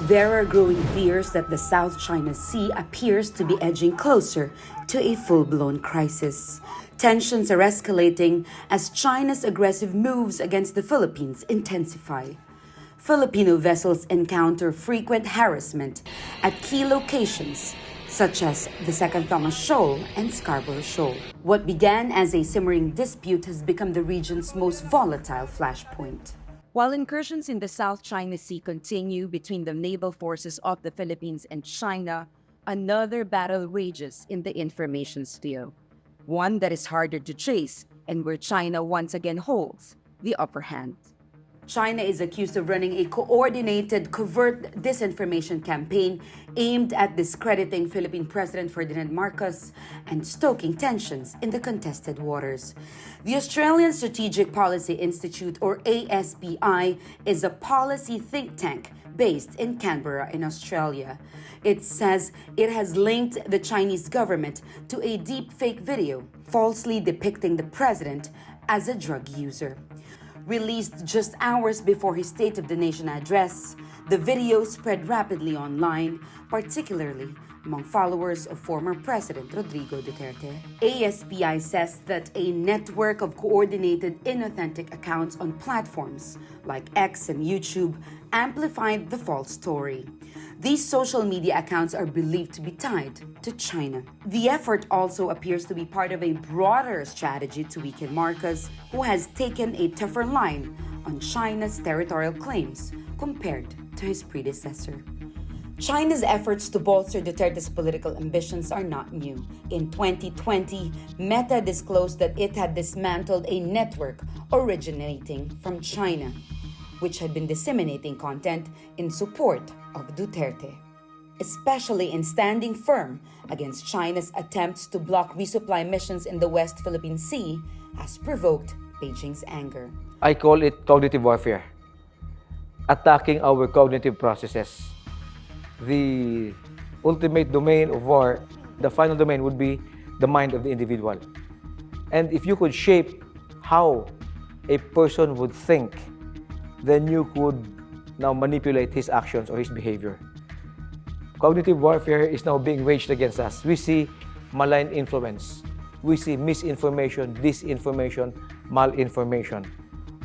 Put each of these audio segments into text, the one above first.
There are growing fears that the South China Sea appears to be edging closer to a full-blown crisis. Tensions are escalating as China's aggressive moves against the Philippines intensify. Filipino vessels encounter frequent harassment at key locations such as the Second Thomas Shoal and Scarborough Shoal. What began as a simmering dispute has become the region's most volatile flashpoint. While incursions in the South China Sea continue between the naval forces of the Philippines and China, another battle rages in the information sphere, one that is harder to trace and where China once again holds the upper hand. China is accused of running a coordinated covert disinformation campaign aimed at discrediting Philippine President Ferdinand Marcos and stoking tensions in the contested waters. The Australian Strategic Policy Institute, or ASPI, is a policy think tank based in Canberra in Australia. It says it has linked the Chinese government to a deepfake video falsely depicting the president as a drug user. Released just hours before his State of the Nation address, the video spread rapidly online, particularly among followers of former President Rodrigo Duterte. ASPI says that a network of coordinated inauthentic accounts on platforms like X and YouTube amplified the false story. These social media accounts are believed to be tied to China. The effort also appears to be part of a broader strategy to weaken Marcos, who has taken a tougher line on China's territorial claims compared to his predecessor. China's efforts to bolster Duterte's political ambitions are not new. In 2020, Meta disclosed that it had dismantled a network originating from China, which had been disseminating content in support of Duterte, especially in standing firm against China's attempts to block resupply missions in the West Philippine Sea, has provoked Beijing's anger. I call it cognitive warfare, attacking our cognitive processes. The ultimate domain of war, the final domain would be the mind of the individual. And if you could shape how a person would think, then you could now manipulate his actions or his behavior. Cognitive warfare is now being waged against us. We see malign influence. We see misinformation, disinformation, malinformation.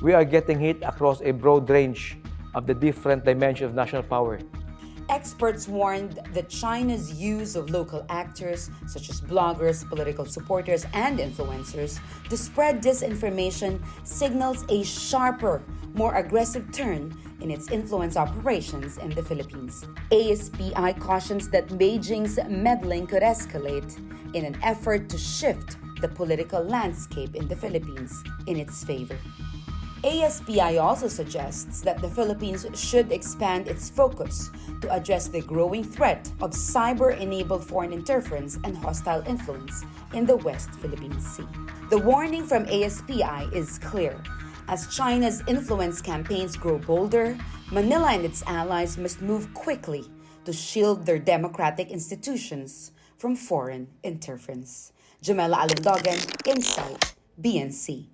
We are getting hit across a broad range of the different dimensions of national power. Experts warned that China's use of local actors, such as bloggers, political supporters, and influencers, to spread disinformation signals a sharper, more aggressive turn in its influence operations in the Philippines. ASPI cautions that Beijing's meddling could escalate in an effort to shift the political landscape in the Philippines in its favor. ASPI also suggests that the Philippines should expand its focus to address the growing threat of cyber-enabled foreign interference and hostile influence in the West Philippine Sea. The warning from ASPI is clear. As China's influence campaigns grow bolder, Manila and its allies must move quickly to shield their democratic institutions from foreign interference. Jamela Alindogan, Insight, BNC.